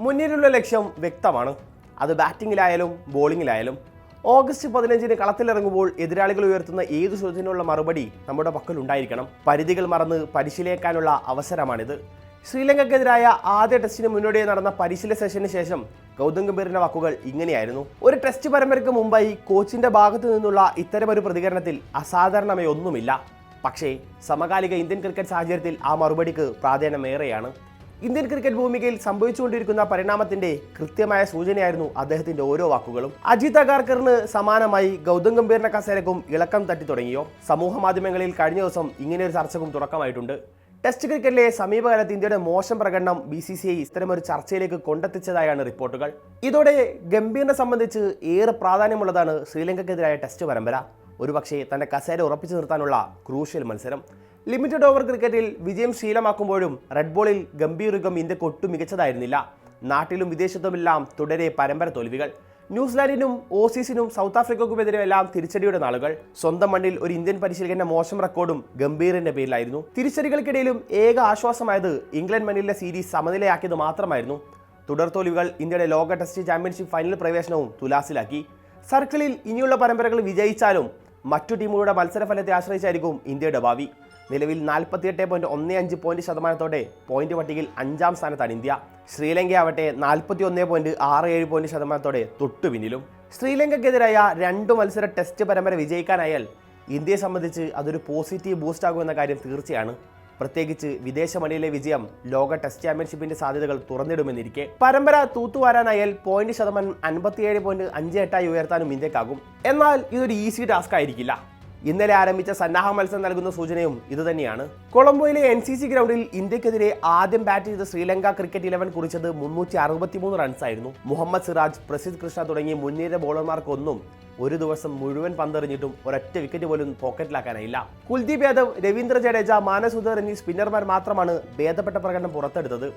മുന്നിലുള്ള ലക്ഷ്യം വ്യക്തമാണ്. അത് ബാറ്റിങ്ങിലായാലും ബോളിങ്ങിലായാലും. ഓഗസ്റ്റ് 15 കളത്തിലിറങ്ങുമ്പോൾ എതിരാളികൾ ഉയർത്തുന്ന ഏതു ചോദ്യത്തിനുള്ള മറുപടി നമ്മുടെ പക്കലുണ്ടായിരിക്കണം. പരിധികൾ മറന്ന് പരിശീലിക്കാനുള്ള അവസരമാണിത്. ശ്രീലങ്കയ്ക്കെതിരായ ആദ്യ ടെസ്റ്റിന് മുന്നോടിയായി നടന്ന പരിശീലന സെഷന് ശേഷം ഗൗതം ഗംഭീറിന്റെ വാക്കുകൾ ഇങ്ങനെയായിരുന്നു. ഒരു ടെസ്റ്റ് പരമ്പരയ്ക്ക് മുമ്പായി കോച്ചിന്റെ ഭാഗത്തു നിന്നുള്ള ഇത്തരമൊരു പ്രതികരണത്തിൽ അസാധാരണമായി ഒന്നുമില്ല. പക്ഷേ സമകാലിക ഇന്ത്യൻ ക്രിക്കറ്റ് സാഹചര്യത്തിൽ ആ മറുപടിക്ക് പ്രാധാന്യമേറെയാണ്. ഇന്ത്യൻ ക്രിക്കറ്റ് ഭൂമികയിൽ സംഭവിച്ചുകൊണ്ടിരിക്കുന്ന പരിണാമത്തിന്റെ കൃത്യമായ സൂചനയായിരുന്നു അദ്ദേഹത്തിന്റെ ഓരോ വാക്കുകളും. അജിത് അഗാർക്കറിന് സമാനമായി ഗൗതം ഗംഭീറിന്റെ കസേരക്കും ഇളക്കം തട്ടി തുടങ്ങിയോ? സമൂഹ മാധ്യമങ്ങളിൽ കഴിഞ്ഞ ദിവസം ഇങ്ങനെയൊരു ചർച്ചക്കും തുടക്കമായിട്ടുണ്ട്. ടെസ്റ്റ് ക്രിക്കറ്റിലെ സമീപകാലത്ത് ഇന്ത്യയുടെ മോശം പ്രകടനം BCCI ഇത്തരമൊരു ചർച്ചയിലേക്ക് കൊണ്ടെത്തിച്ചതായാണ് റിപ്പോർട്ടുകൾ. ഇതോടെ ഗംഭീറിനെ സംബന്ധിച്ച് ഏറെ പ്രാധാന്യമുള്ളതാണ് ശ്രീലങ്കയ്ക്കെതിരായ ടെസ്റ്റ് പരമ്പര. ഒരുപക്ഷെ തന്റെ കസേര ഉറപ്പിച്ചു നിർത്താനുള്ള ക്രൂഷ്യൽ മത്സരം. ലിമിറ്റഡ് ഓവർ ക്രിക്കറ്റിൽ വിജയം ശീലമാക്കുമ്പോഴും റെഡ് ബോളിൽ ഗംഭീർ യുഗം ഇന്ത്യക്ക് ഒട്ടും മികച്ചതായിരുന്നില്ല. നാട്ടിലും വിദേശത്തുമെല്ലാം തുടരെ പരമ്പര തോൽവികൾ. ന്യൂസിലാൻഡിനും ഓസീസിനും സൗത്ത് ആഫ്രിക്കയ്ക്കുമെതിരെയെല്ലാം തിരിച്ചടിയുടെ നാളുകൾ. സ്വന്തം മണ്ണിൽ ഒരു ഇന്ത്യൻ പരിശീലകന്റെ മോശം റെക്കോർഡും ഗംഭീറിന്റെ പേരിലായിരുന്നു. തിരിച്ചടികൾക്കിടയിലും ഏക ആശ്വാസമായത് ഇംഗ്ലണ്ട് മണ്ണിലെ സീരീസ് സമനിലയാക്കിയത് മാത്രമായിരുന്നു. തുടർ തോൽവികൾ ഇന്ത്യയുടെ ലോക ടെസ്റ്റ് ചാമ്പ്യൻഷിപ്പ് ഫൈനൽ പ്രവേശനവും തുലാസിലാക്കി. സർക്കിളിൽ ഇനിയുള്ള പരമ്പരകൾ വിജയിച്ചാലും മറ്റു ടീമുകളുടെ മത്സരഫലത്തെ ആശ്രയിച്ചായിരിക്കും ഇന്ത്യയുടെ ഭാവി. നിലവിൽ 48.15 പോയിന്റ് ശതമാനത്തോടെ പോയിന്റ് പട്ടികയിൽ 5ാം സ്ഥാനത്താണ് ഇന്ത്യ. ശ്രീലങ്കയാവട്ടെ 41.67 പോയിന്റ് ശതമാനത്തോടെ തൊട്ടു പിന്നിലും. ശ്രീലങ്കയ്ക്കെതിരായ 2 മത്സര ടെസ്റ്റ് പരമ്പര വിജയിക്കാനായാൽ ഇന്ത്യയെ സംബന്ധിച്ച് അതൊരു പോസിറ്റീവ് ബൂസ്റ്റ് ആകുമെന്ന കാര്യം തീർച്ചയാണ്. പ്രത്യേകിച്ച് വിദേശ മണ്ണിലെ വിജയം ലോക ടെസ്റ്റ് ചാമ്പ്യൻഷിപ്പിന്റെ സാധ്യതകൾ തുറന്നിടുമെന്നിരിക്കെ പരമ്പര തൂത്തുവാരാനായാൽ പോയിന്റ് ശതമാനം 57.58 ഉയർത്താനും ഇന്ത്യക്കാകും. എന്നാൽ ഇതൊരു ഈസി ടാസ്ക് ആയിരിക്കില്ല. ഇന്നലെ ആരംഭിച്ച സന്നാഹ മത്സരം നൽകുന്ന സൂചനയും ഇതുതന്നെയാണ്. കൊളംബോയിലെ NCC ഗ്രൗണ്ടിൽ ഇന്ത്യക്കെതിരെ ആദ്യം ബാറ്റ് ചെയ്ത ശ്രീലങ്ക ക്രിക്കറ്റ് 11 കുറിച്ചത് 363 റൺസായിരുന്നു. മുഹമ്മദ് സിറാജ്, പ്രസിദ്ധ് കൃഷ്ണ തുടങ്ങിയ മുൻനിര ബോളർമാർക്കൊന്നും ഒരു ദിവസം മുഴുവൻ പന്തെറിഞ്ഞിട്ടും ഒരൊറ്റ വിക്കറ്റ് പോലും പോക്കറ്റിലാക്കാനായില്ല. കുൽദീപ് യാദവ്, രവീന്ദ്ര ജഡേജ, മാനസ് ഉദർ എന്നീ സ്പിന്നർമാർ മാത്രമാണ് ഭേദപ്പെട്ട പ്രകടനം പുറത്തെടുത്തത്.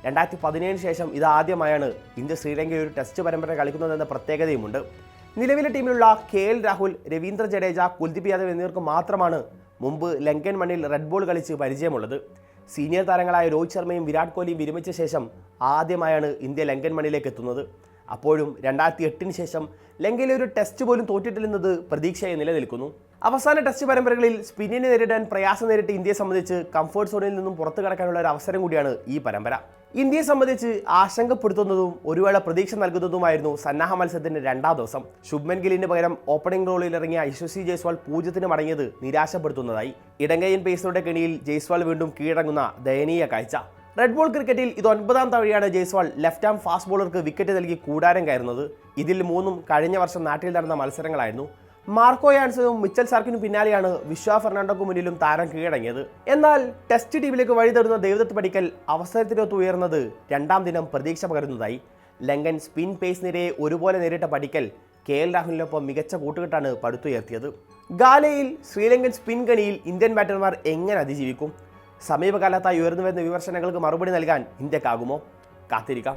2017 ശേഷം ഇതാദ്യമായാണ് ഇന്ത്യ ശ്രീലങ്കയിൽ ഒരു ടെസ്റ്റ് പരമ്പര കളിക്കുന്നതെന്ന പ്രത്യേകതയുമുണ്ട്. നിലവിലെ ടീമിലുള്ള KL രാഹുൽ, രവീന്ദ്ര ജഡേജ, കുൽദീപ് യാദവ് എന്നിവർക്ക് മാത്രമാണ് മുമ്പ് ലങ്കൻ മണ്ണിൽ റെഡ് ബോൾ കളിച്ച് പരിചയമുള്ളത്. സീനിയർ താരങ്ങളായ രോഹിത് ശർമ്മയും വിരാട് കോഹ്ലിയും വിരമിച്ച ശേഷം ആദ്യമായാണ് ഇന്ത്യ ലങ്കൻ മണ്ണിലേക്ക് എത്തുന്നത്. അപ്പോഴും 2008 ശേഷം ലങ്കയിലെ ഒരു ടെസ്റ്റ് പോലും തോറ്റിട്ടില്ലെന്നത് പ്രതീക്ഷയായി നിലനിൽക്കുന്നു. അവസാന ടെസ്റ്റ് പരമ്പരകളിൽ സ്പിന്നിനെ നേരിടാൻ പ്രയാസം നേരിട്ട് ഇന്ത്യയെ സംബന്ധിച്ച് കംഫർട്ട് സോണിൽ നിന്നും പുറത്തു കടക്കാനുള്ള ഒരു അവസരം കൂടിയാണ് ഈ പരമ്പര. ഇന്ത്യയെ സംബന്ധിച്ച് ആശങ്കപ്പെടുത്തുന്നതും ഒരു വേള പ്രതീക്ഷ നൽകുന്നതുമായിരുന്നു സന്നാഹ മത്സരത്തിന്റെ 2ാം ദിവസം. ശുഭ്മൻ ഗില്ലിന് പകരം ഓപ്പണിംഗ് റോളിൽ ഇറങ്ങിയ യശസ്വി ജയ്സ്വാൾ 0-ന് മടങ്ങിയത് നിരാശപ്പെടുത്തുന്നതായി. ഇടങ്കയ്യൻ പേസറുടെ കെണിയിൽ ജയ്സ്വാൾ വീണ്ടും കീഴടങ്ങുന്ന ദയനീയ കാഴ്ച. റെഡ് ബോൾ ക്രിക്കറ്റിൽ ഇത് 9ാം തവണയാണ് ജയ്സ്വാൾ ലെഫ്റ്റ് ആം ഫാസ്റ്റ് ബോളർക്ക് വിക്കറ്റ് നൽകി കൂടാരം കയറുന്നത്. ഇതിൽ 3ഉം കഴിഞ്ഞ വർഷം നാട്ടിൽ നടന്ന മത്സരങ്ങളായിരുന്നു. മാർക്കോ യാൻസനും മിച്ചൽ സാർക്കിനും പിന്നാലെയാണ് വിശ്വ ഫെർണാണ്ടോക്ക് മുന്നിലും താരം കീഴടങ്ങിയത്. എന്നാൽ ടെസ്റ്റ് ടീമിലേക്ക് വഴി തേടുന്ന ദേവദത്ത് പടിക്കൽ അവസരത്തിനൊത്ത് ഉയർന്നത് 2ാം ദിനം പ്രതീക്ഷ പകരുന്നതായി. ലങ്കൻ സ്പിൻ പേസ് നിരയെ ഒരുപോലെ നേരിട്ട പടിക്കൽ KL രാഹുലിനൊപ്പം മികച്ച കൂട്ടുകെട്ടാണ് പടുത്തുയർത്തിയത്. ഗാലയിൽ ശ്രീലങ്കൻ സ്പിൻ ഗണിയിൽ ഇന്ത്യൻ ബാറ്റർമാർ എങ്ങനെ അതിജീവിക്കും? സമീപകാലത്തായി ഉയർന്നു വരുന്ന വിമർശനങ്ങൾക്ക് മറുപടി നൽകാൻ ഇന്ത്യക്കാകുമോ? കാത്തിരിക്കാം.